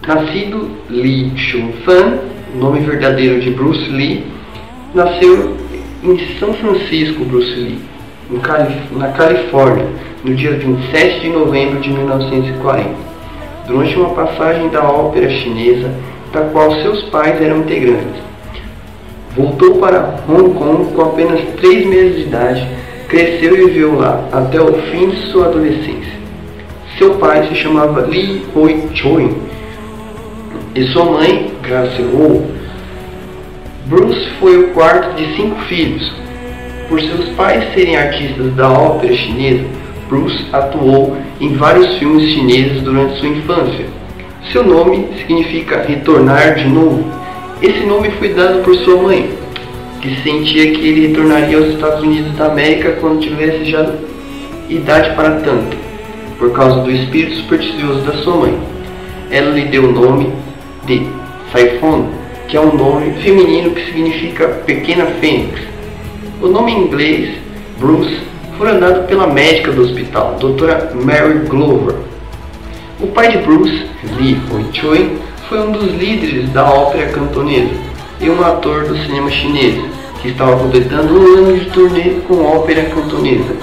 Nascido Lee Chun-fan, nome verdadeiro de Bruce Lee, nasceu em São Francisco, Bruce Lee, na Califórnia, no dia 27 de novembro de 1940, durante uma passagem da ópera chinesa, da qual seus pais eram integrantes. Voltou para Hong Kong com apenas 3 meses de idade, cresceu e viveu lá até o fim de sua adolescência. Seu pai se chamava Lee Hoi-choi e sua mãe, Grace Ho. Bruce foi o quarto de 5 filhos. Por seus pais serem artistas da ópera chinesa, Bruce atuou em vários filmes chineses durante sua infância. Seu nome significa retornar de novo. Esse nome foi dado por sua mãe, que sentia que ele retornaria aos Estados Unidos da América quando tivesse já idade para tanto, por causa do espírito supersticioso da sua mãe. Ela lhe deu o nome de Saifon, que é um nome feminino que significa pequena fênix. O nome em inglês, Bruce, foi dado pela médica do hospital, Dra. Mary Glover. O pai de Bruce, Lee Hoi-choi, foi um dos líderes da ópera cantonesa e um ator do cinema chinês, que estava completando um ano de turnê com ópera cantonesa,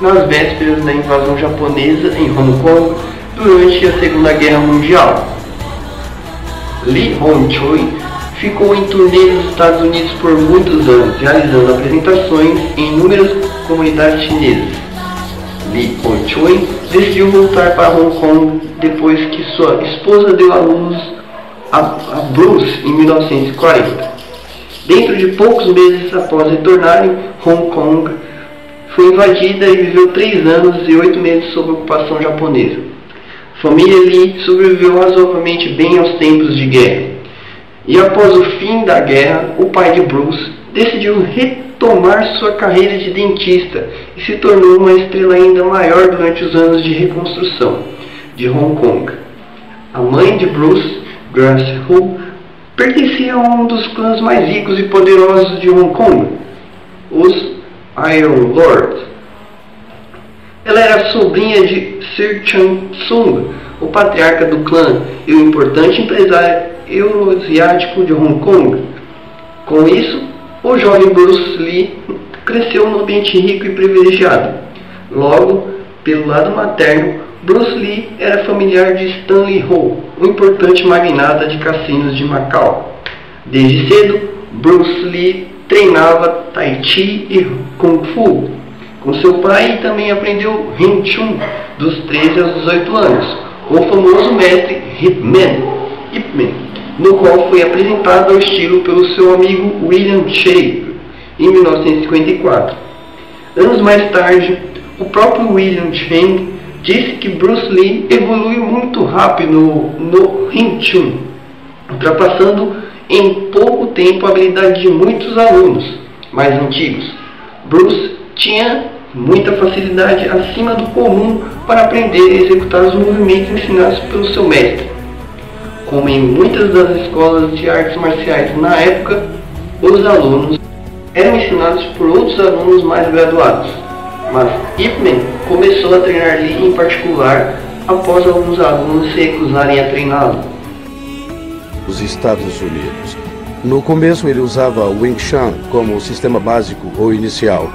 nas vésperas da invasão japonesa em Hong Kong durante a Segunda Guerra Mundial. Lee Hoi-choi ficou em turnê nos Estados Unidos por muitos anos, realizando apresentações em inúmeras comunidades chinesas. Lee Hoi-choi decidiu voltar para Hong Kong depois que sua esposa deu à luz a Bruce em 1940. Dentro de poucos meses após retornarem, Hong Kong foi invadida e viveu 3 anos e 8 meses sob ocupação japonesa. A família Lee sobreviveu razoavelmente bem aos tempos de guerra. E após o fim da guerra, o pai de Bruce decidiu retomar sua carreira de dentista e se tornou uma estrela ainda maior durante os anos de reconstrução de Hong Kong. A mãe de Bruce, Grace Ho, pertencia a um dos clãs mais ricos e poderosos de Hong Kong, os Iron Lords. Ela era sobrinha de Sir Chang-sung, o patriarca do clã e o importante empresário euroasiático de Hong Kong. Com isso, o jovem Bruce Lee cresceu num ambiente rico e privilegiado. Logo, pelo lado materno, Bruce Lee era familiar de Stanley Ho, um importante magnata de cassinos de Macau. Desde cedo, Bruce Lee treinava Tai Chi e Kung Fu com seu pai e também aprendeu Wing Chun dos 13 aos 18 anos, com o famoso mestre Ip Man, no qual foi apresentado ao estilo pelo seu amigo William Shape em 1954. Anos mais tarde, o próprio William Cheng disse que Bruce Lee evoluiu muito rápido no Wing Chun, ultrapassando em pouco tempo a habilidade de muitos alunos mais antigos. Bruce tinha muita facilidade acima do comum para aprender e executar os movimentos ensinados pelo seu mestre. Como em muitas das escolas de artes marciais na época, os alunos eram ensinados por outros alunos mais graduados, mas Ip Man começou a treinar Lee em particular após alguns alunos se recusarem a treiná-lo. Os Estados Unidos. No começo ele usava o Wing Chun como o sistema básico ou inicial,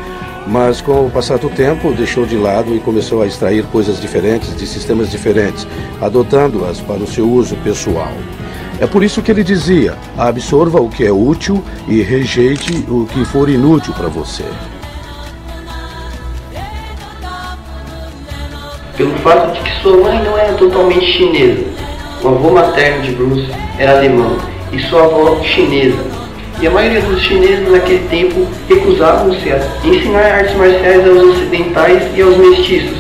mas com o passar do tempo deixou de lado e começou a extrair coisas diferentes de sistemas diferentes, adotando-as para o seu uso pessoal. É por isso que ele dizia: absorva o que é útil e rejeite o que for inútil para você. Pelo fato de que sua mãe não era totalmente chinesa, o avô materno de Bruce era alemão e sua avó chinesa, e a maioria dos chineses naquele tempo recusavam-se a ensinar artes marciais aos ocidentais e aos mestiços.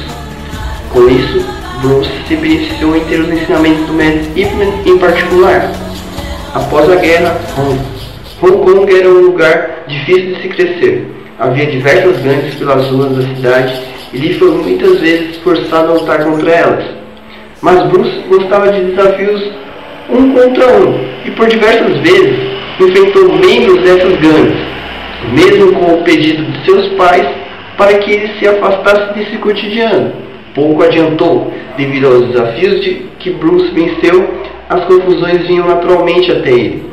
Com isso, Bruce se beneficiou em ter os ensinamentos do mestre Ip Man em particular. Após a guerra, Hong Kong era um lugar difícil de se crescer. Havia diversas gangues pelas ruas da cidade e Lee foi muitas vezes forçado a lutar contra elas. Mas Bruce gostava de desafios um contra um e por diversas vezes enfrentou membros dessas gangues, mesmo com o pedido de seus pais para que ele se afastasse desse cotidiano. pouco adiantou, devido aos desafios que Bruce venceu, as confusões vinham naturalmente até ele.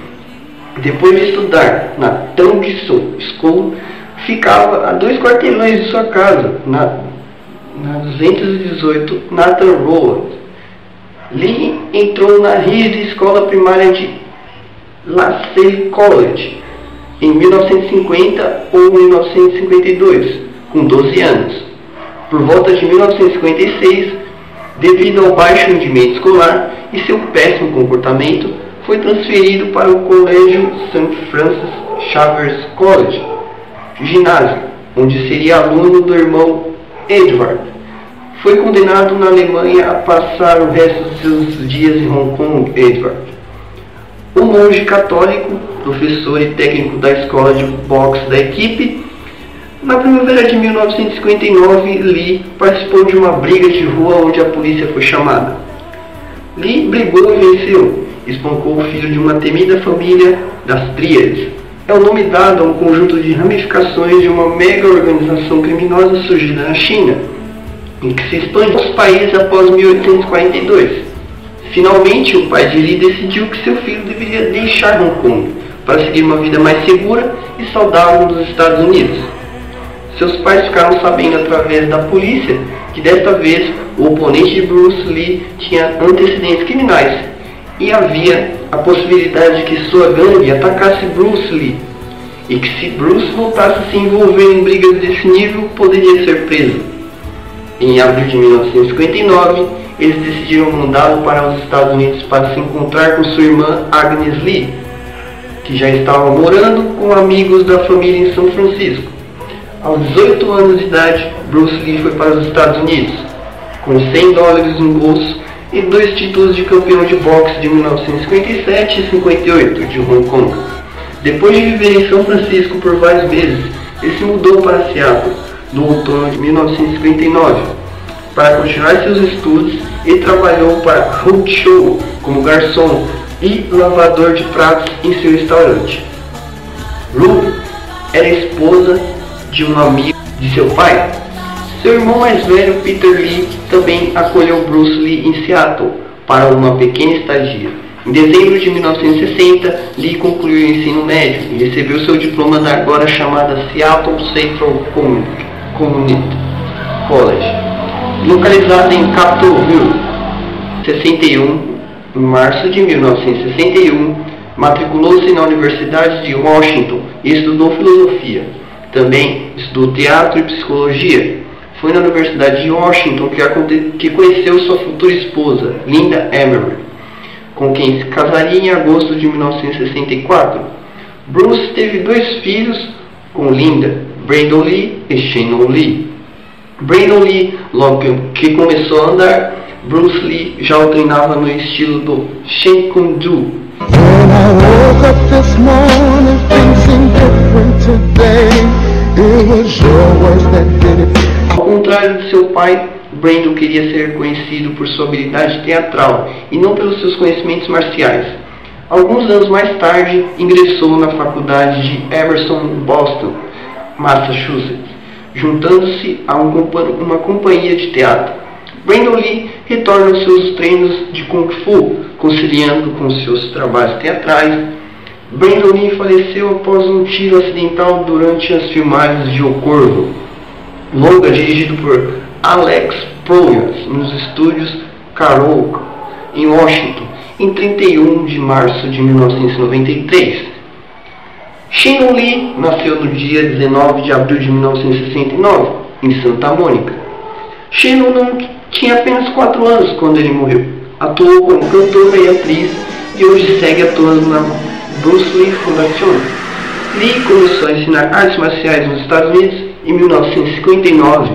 Depois de estudar na Tongsun School, ficava a 2 quarteirões de sua casa, na 218 Nathan Road. Lee entrou na rígida escola primária de LaSalle College em 1950 ou 1952, com 12 anos. Por volta de 1956, devido ao baixo rendimento escolar e seu péssimo comportamento, foi transferido para o colégio St. Francis Xavier's College, ginásio, onde seria aluno do irmão Edward. Foi condenado na Alemanha a passar o resto de seus dias em Hong Kong. Edward, o monge católico, professor e técnico da escola de boxe da equipe. Na primavera de 1959, Lee participou de uma briga de rua onde a polícia foi chamada. Lee brigou e venceu. Espancou o filho de uma temida família das Tríades. É o nome dado a um conjunto de ramificações de uma mega organização criminosa surgida na China, e que se expande aos países após 1842. Finalmente, o pai de Lee decidiu que seu filho deveria deixar Hong Kong para seguir uma vida mais segura e saudável nos Estados Unidos. Seus pais ficaram sabendo através da polícia que desta vez o oponente de Bruce Lee tinha antecedentes criminais e havia a possibilidade de que sua gangue atacasse Bruce Lee, e que se Bruce voltasse a se envolver em brigas desse nível, poderia ser preso. Em abril de 1959, eles decidiram mandá-lo para os Estados Unidos para se encontrar com sua irmã Agnes Lee, que já estava morando com amigos da família em São Francisco. Aos 18 anos de idade, Bruce Lee foi para os Estados Unidos, com $100 no bolso e 2 títulos de campeão de boxe de 1957 e 58 de Hong Kong. Depois de viver em São Francisco por vários meses, ele se mudou para Seattle no outono de 1959 para continuar seus estudos e trabalhou para Hook Show como garçom e lavador de pratos em seu restaurante. Ruth era esposa de um amigo de seu pai. Seu irmão mais velho, Peter Lee, também acolheu Bruce Lee em Seattle para uma pequena estadia. Em dezembro de 1960, Lee concluiu o ensino médio e recebeu seu diploma da agora chamada Seattle Central Community College, localizada em Capitol Hill. 61, em março de 1961, matriculou-se na Universidade de Washington e estudou filosofia. Também estudou teatro e psicologia. Foi na Universidade de Washington que conheceu sua futura esposa, Linda Emery, com quem se casaria em agosto de 1964. Bruce teve 2 filhos com Linda, Brandon Lee e Shannon Lee. Brandon Lee, logo que começou a andar, Bruce Lee já o treinava no estilo do Shen Kung Ju. Ao contrário de seu pai, Brandon queria ser conhecido por sua habilidade teatral e não pelos seus conhecimentos marciais. Alguns anos mais tarde, ingressou na faculdade de Emerson, Boston, Massachusetts, juntando-se a uma companhia de teatro. Brandon Lee retorna aos seus treinos de Kung Fu, conciliando com seus trabalhos teatrais. Brandon Lee faleceu após um tiro acidental durante as filmagens de O Corvo, longa dirigido por Alex Proyas nos estúdios Carol, em Washington, em 31 de março de 1993. Shannon Lee nasceu no dia 19 de abril de 1969, em Santa Mônica. Shannon tinha apenas 4 anos quando ele morreu. Atuou como cantora e atriz e hoje segue atuando na Bruce Lee Foundation. Lee começou a ensinar artes marciais nos Estados Unidos em 1959.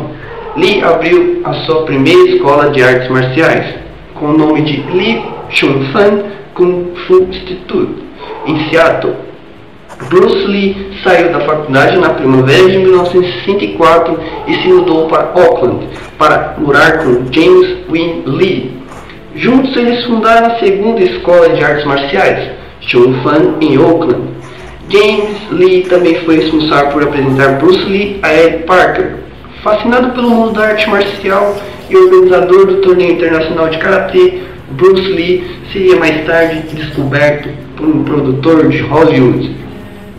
Lee abriu a sua primeira escola de artes marciais, com o nome de Lee Chun Fan Kung Fu Institute, em Seattle. Bruce Lee saiu da faculdade na primavera de 1964 e se mudou para Oakland para morar com James Win Lee. Juntos eles fundaram a segunda escola de artes marciais, Chun Fan, em Oakland. James Lee também foi responsável por apresentar Bruce Lee a Ed Parker. Fascinado pelo mundo da arte marcial, e organizador do torneio internacional de karatê, Bruce Lee seria mais tarde descoberto por um produtor de Hollywood.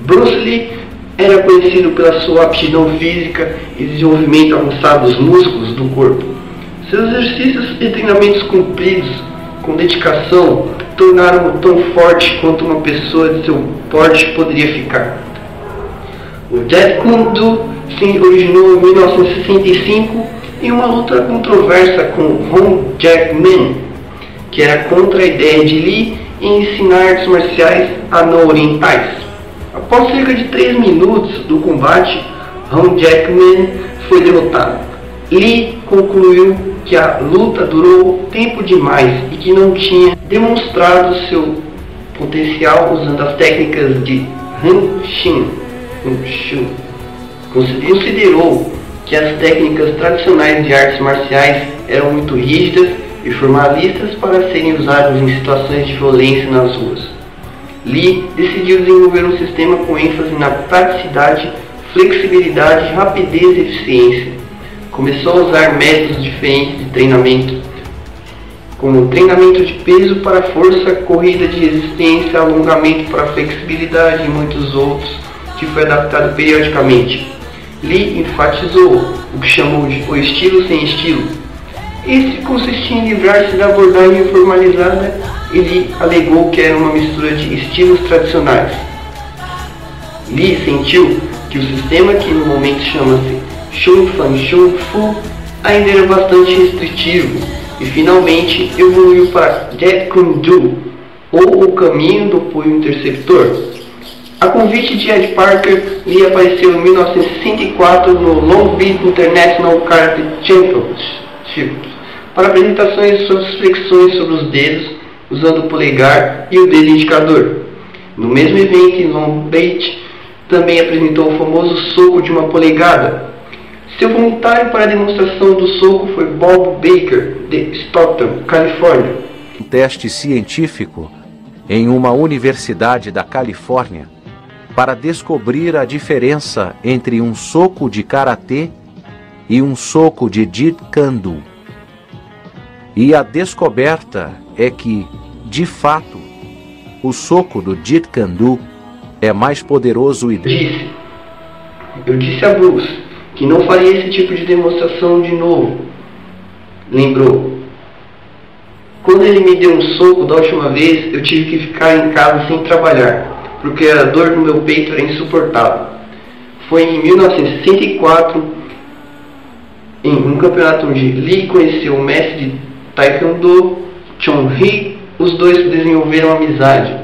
Bruce Lee era conhecido pela sua aptidão física e desenvolvimento avançado dos músculos do corpo. Seus exercícios e treinamentos cumpridos com dedicação tornaram-o tão forte quanto uma pessoa de seu porte poderia ficar. O Jeet Kune Do se originou em 1965 em uma luta controversa com Hong Jack-man, que era contra a ideia de Lee em ensinar artes marciais a não-orientais. Após cerca de 3 minutos do combate, Hong Jack-man foi derrotado. Lee concluiu que a luta durou tempo demais e que não tinha demonstrado seu potencial usando as técnicas de Hanshin. Considerou que as técnicas tradicionais de artes marciais eram muito rígidas e formalistas para serem usadas em situações de violência nas ruas. Lee decidiu desenvolver um sistema com ênfase na praticidade, flexibilidade, rapidez e eficiência. Começou a usar métodos diferentes de treinamento, como treinamento de peso para força, corrida de resistência, alongamento para flexibilidade e muitos outros, que foi adaptado periodicamente. Lee enfatizou o que chamou de o estilo sem estilo. Esse consistia em livrar-se da abordagem formalizada e Lee alegou que era uma mistura de estilos tradicionais. Lee sentiu que o sistema, que no momento chama-se Shun Fan Shun Fu, ainda era bastante restritivo e finalmente evoluiu para Jeet Kune Do, ou o caminho do punho interceptor. A convite de Ed Parker, Lee apareceu em 1964 no Long Beach International Karate Championship para apresentações de suas flexões sobre os dedos, usando o polegar e o dedo indicador. No mesmo evento em Long Beach, também apresentou o famoso soco de uma polegada. Seu voluntário para a demonstração do soco foi Bob Baker, de Stockton, Califórnia. Um teste científico em uma universidade da Califórnia para descobrir a diferença entre um soco de karatê e um soco de Jeet Kune Do. E a descoberta é que, de fato, o soco do Jeet Kune Do é mais poderoso e... Eu disse a Bruce que não faria esse tipo de demonstração de novo. Lembrou. Quando ele me deu um soco da última vez, eu tive que ficar em casa sem trabalhar, porque a dor no meu peito era insuportável. Foi em 1964, em um campeonato onde Lee conheceu o mestre de Taekwondo, Chong Hee. Os dois desenvolveram amizade,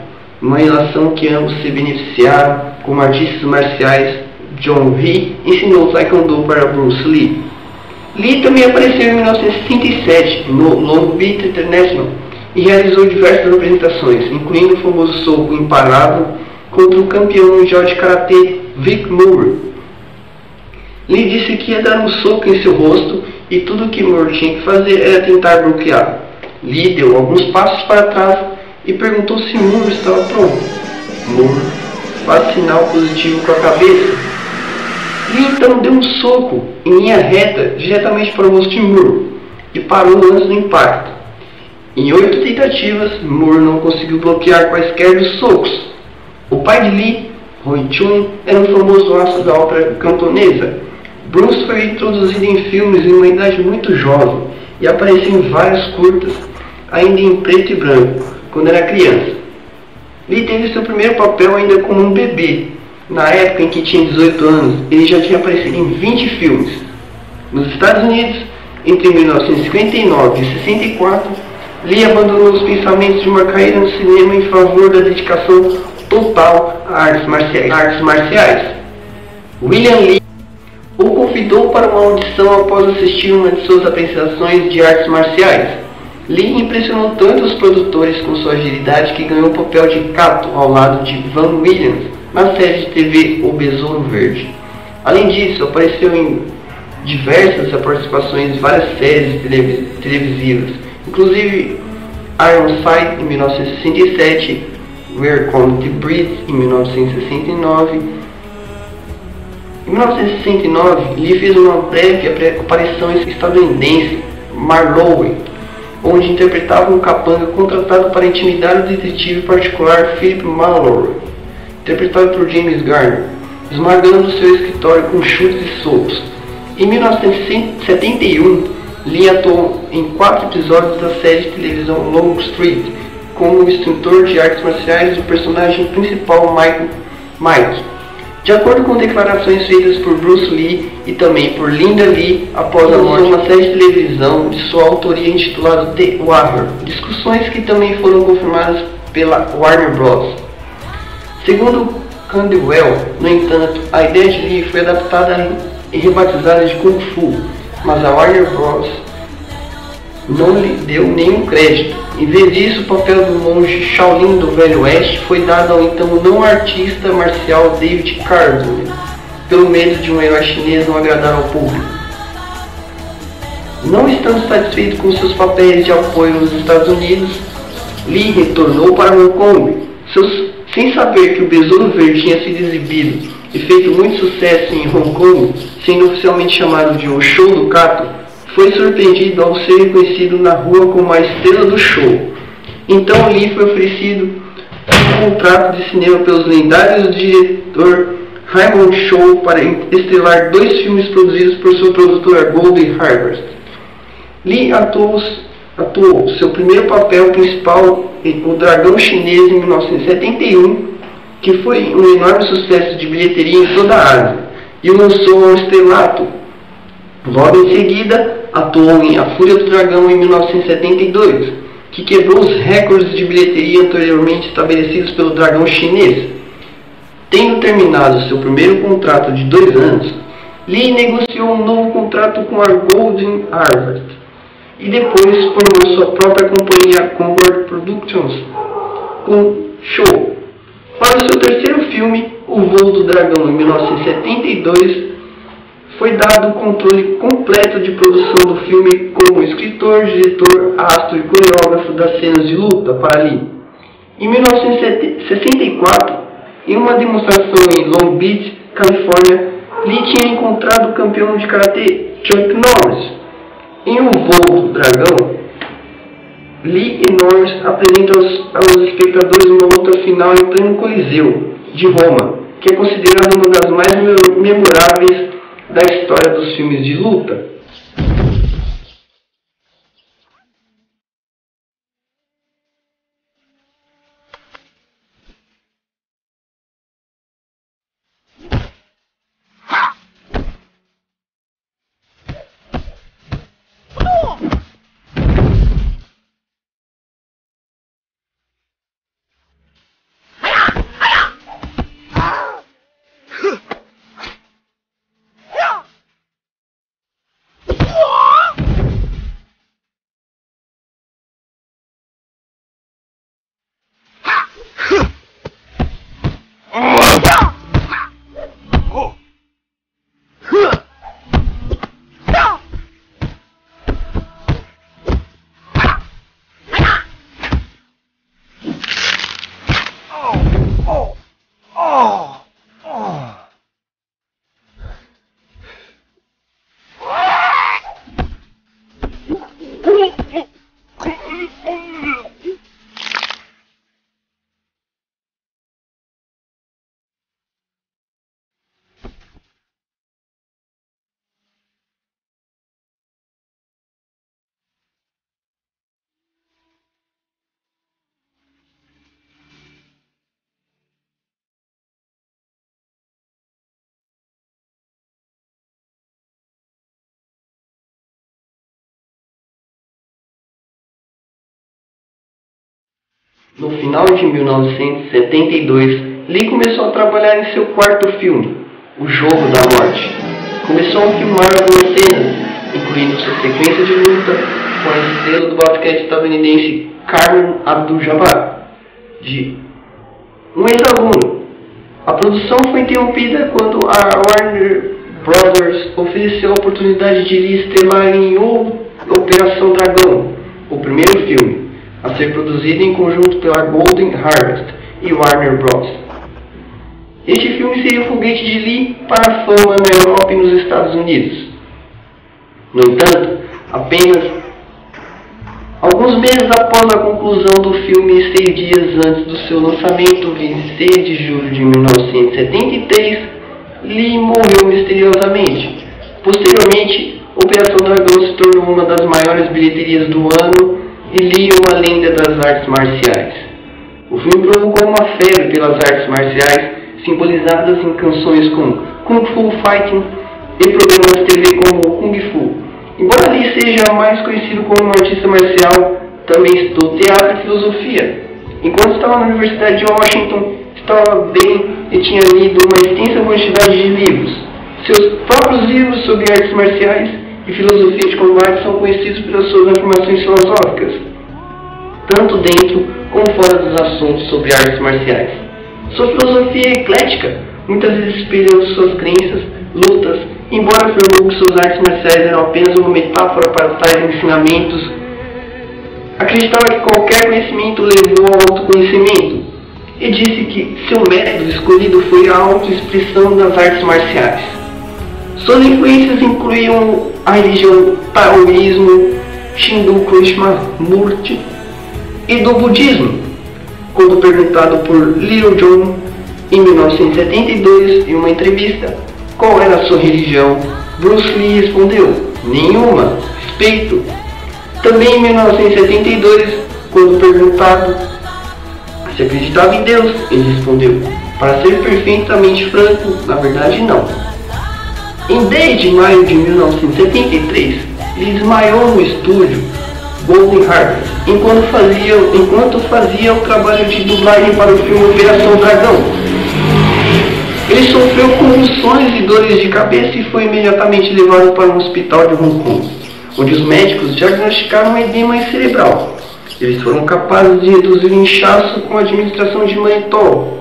uma relação que ambos se beneficiaram. Como artistas marciais, Chong Hee ensinou Taekwondo para Bruce Lee. Lee também apareceu em 1967 no Long Beach International e realizou diversas apresentações, incluindo o famoso soco imparável contra o campeão mundial de karatê Vic Moore. Lee disse que ia dar um soco em seu rosto e tudo o que Moore tinha que fazer era tentar bloquear. Lee deu alguns passos para trás e perguntou se Moore estava pronto. Moore faz sinal positivo com a cabeça. Lee então deu um soco em linha reta diretamente para o rosto de Moore e parou antes do impacto. Em 8 tentativas, Moore não conseguiu bloquear quaisquer dos socos. O pai de Lee, Roy Chun, era um famoso astro da ópera cantonesa. Bruce foi introduzido em filmes em uma idade muito jovem e apareceu em vários curtas, ainda em preto e branco, quando era criança. Lee teve seu primeiro papel ainda como um bebê. Na época em que tinha 18 anos, ele já tinha aparecido em 20 filmes. Nos Estados Unidos, entre 1959 e 64, Lee abandonou os pensamentos de uma carreira no cinema em favor da dedicação total a artes marciais. William Lee o convidou para uma audição após assistir uma de suas apresentações de artes marciais. Lee impressionou tanto os produtores com sua agilidade que ganhou o papel de Kato ao lado de Van Williams na série de TV O Besouro Verde. Além disso, apareceu em diversas participações em várias séries televisivas, inclusive Ironside em 1967, Where Comedy Breeds em 1969. Em 1969, Lee fez uma breve aparição estadunidense Marlowe, onde interpretava um capanga contratado para intimidar o detetive particular Philip Marlowe, interpretado por James Garner, esmagando seu escritório com chutes e socos. Em 1971, Lee atuou em 4 episódios da série de televisão Long Street, como o instrutor de artes marciais do personagem principal Mike. De acordo com declarações feitas por Bruce Lee e também por Linda Lee após a morte de uma série de televisão de sua autoria intitulada The Warrior, discussões que também foram confirmadas pela Warner Bros. Segundo Caldwell, no entanto, a ideia de Lee foi adaptada e rebatizada de Kung Fu, mas a Warner Bros. Não lhe deu nenhum crédito. Em vez disso, o papel do monge Shaolin do Velho Oeste foi dado ao então não artista marcial David Carradine, pelo medo de um herói chinês não agradar ao público. Não estando satisfeito com seus papéis de apoio nos Estados Unidos, Lee retornou para Hong Kong. Sem saber que o Besouro Verde tinha sido exibido e feito muito sucesso em Hong Kong, sendo oficialmente chamado de O Show do Cato, foi surpreendido ao ser reconhecido na rua como a estrela do show. Então Lee foi oferecido um contrato de cinema pelos lendários diretor Raymond Chow para estrelar 2 filmes produzidos por sua produtora Golden Harvest. Lee atuou seu primeiro papel principal em O Dragão Chinês em 1971, que foi um enorme sucesso de bilheteria em toda a Ásia, e o lançou ao estrelato. Logo em seguida, atuou em A Fúria do Dragão em 1972, que quebrou os recordes de bilheteria anteriormente estabelecidos pelo Dragão Chinês. Tendo terminado seu primeiro contrato de 2 anos, Lee negociou um novo contrato com a Golden Harvest e depois formou sua própria companhia Concord Productions com Chow. Para o seu terceiro filme, O Voo do Dragão, em 1972, foi dado o controle completo de produção do filme como escritor, diretor, astro e coreógrafo das cenas de luta para Lee. Em 1964, em uma demonstração em Long Beach, Califórnia, Lee tinha encontrado o campeão de karatê Chuck Norris. Em O Voo do Dragão, Lee e Norris apresentam aos espectadores uma luta final em pleno Coliseu de Roma, que é considerada uma das mais memoráveis da história dos filmes de luta. No final de 1972, Lee começou a trabalhar em seu quarto filme, O Jogo da Morte. Começou a filmar algumas cenas, incluindo sua sequência de luta com a estrela do basquete estadunidense Kareem Abdul-Jabbar, de um ex-aluno. A produção foi interrompida quando a Warner Brothers ofereceu a oportunidade de Lee estrelar em Operação Dragão, o primeiro filme a ser produzido em conjunto pela Golden Harvest e Warner Bros. Este filme seria o foguete de Lee para a fama na Europa e nos Estados Unidos. No entanto, apenas Alguns meses após a conclusão do filme, 6 dias antes do seu lançamento, 26 de julho de 1973, Lee morreu misteriosamente. Posteriormente, Operação Dragão se tornou uma das maiores bilheterias do ano e Lee uma lenda das artes marciais. O filme provocou uma febre pelas artes marciais, simbolizadas em canções como Kung Fu Fighting e programas de TV como Kung Fu. Embora Lee seja mais conhecido como um artista marcial, também estudou teatro e filosofia. Enquanto estava na Universidade de Washington, estava bem e tinha lido uma extensa quantidade de livros. Seus próprios livros sobre artes marciais e filosofia de combate são conhecidos pelas suas afirmações filosóficas, tanto dentro como fora dos assuntos sobre artes marciais. Sua filosofia é eclética, muitas vezes espelhando suas crenças, lutas, embora afirmou que suas artes marciais eram apenas uma metáfora para tais ensinamentos. Acreditava que qualquer conhecimento levou ao autoconhecimento e disse que seu método escolhido foi a autoexpressão das artes marciais. Suas influências incluíam a religião taoísmo, Hindu Krishnamurti e do budismo. Quando perguntado por Little John em 1972 em uma entrevista qual era a sua religião, Bruce Lee respondeu: nenhuma, respeito. Também em 1972, quando perguntado se acreditava em Deus, ele respondeu: para ser perfeitamente franco, na verdade não. Em 10 de maio de 1973, ele desmaiou no estúdio Golden Harvest enquanto fazia o trabalho de dublagem para o filme Operação Dragão. Ele sofreu convulsões e dores de cabeça e foi imediatamente levado para um hospital de Hong Kong, onde os médicos diagnosticaram um edema cerebral. Eles foram capazes de reduzir o inchaço com a administração de manitol.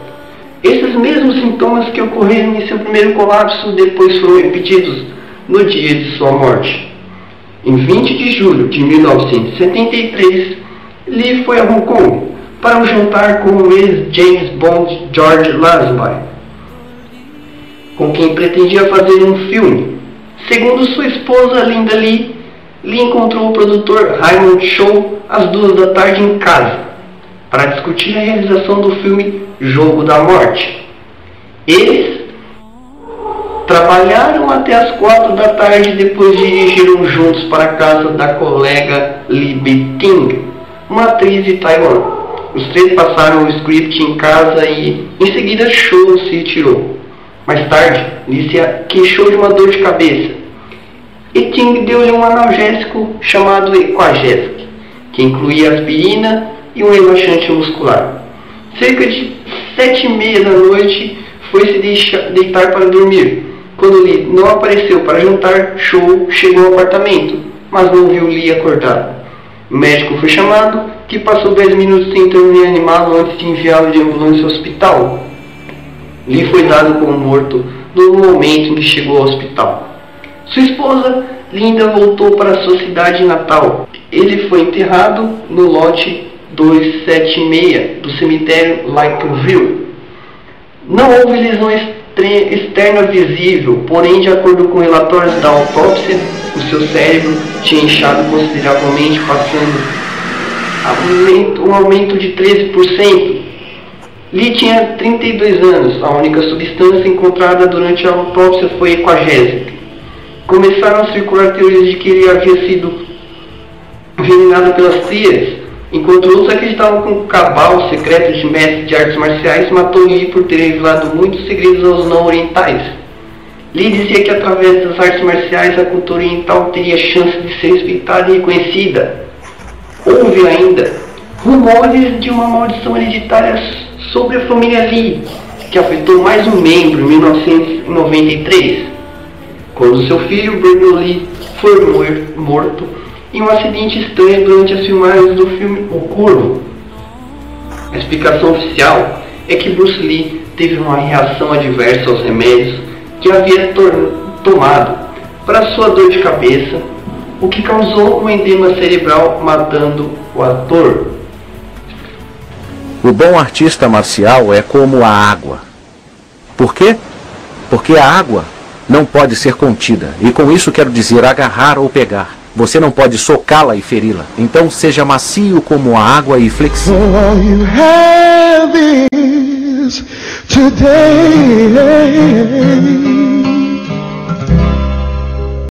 Esses mesmos sintomas que ocorreram em seu primeiro colapso depois foram repetidos no dia de sua morte. Em 20 de julho de 1973, Lee foi a Hong Kong para um jantar com o ex-James Bond George Lazenby, com quem pretendia fazer um filme. Segundo sua esposa Linda Lee, Lee encontrou o produtor Raymond Chow às 2 da tarde em casa para discutir a realização do filme Jogo da Morte. Eles trabalharam até as 4 da tarde e depois dirigiram juntos para a casa da colega Li Biting, uma atriz de Taiwan. Os três passaram o script em casa e em seguida Chow se retirou. Mais tarde, Lee se queixou de uma dor de cabeça e Ting deu-lhe um analgésico chamado Equagesic, que incluía aspirina e um relaxante muscular. Cerca de 7h30 da noite, foi se deitar para dormir. Quando Lee não apareceu para jantar, Chow chegou ao apartamento, mas não viu Lee acordado. O médico foi chamado, que passou 10 minutos tentando reanimá-lo antes de enviá-lo de ambulância ao hospital. Lee foi dado como morto no momento em que chegou ao hospital. Sua esposa, Linda, voltou para sua cidade natal. Ele foi enterrado no lote 276 do cemitério Lakeview. Não houve lesão externa visível, porém, de acordo com relatórios da autópsia, o seu cérebro tinha inchado consideravelmente, passando um aumento de 13%. Lee tinha 32 anos. A única substância encontrada durante a autópsia foi Equagesic. Começaram a circular teorias de que ele havia sido envenenado pelas crias, enquanto outros acreditavam que um cabal secreto de mestre de artes marciais matou Lee por ter revelado muitos segredos aos não orientais. Lee dizia que através das artes marciais a cultura oriental teria chance de ser respeitada e reconhecida. Houve ainda rumores de uma maldição hereditária sobre a família Lee, que afetou mais um membro em 1993, quando seu filho Bruno Lee foi morto em um acidente estranho durante as filmagens do filme O Corvo. A explicação oficial é que Bruce Lee teve uma reação adversa aos remédios que havia tomado para sua dor de cabeça, o que causou um edema cerebral, matando o ator. O bom artista marcial é como a água. Por quê? Porque a água não pode ser contida, e com isso quero dizer agarrar ou pegar. Você não pode socá-la e feri-la. Então seja macio como a água e flexível. All you have is today.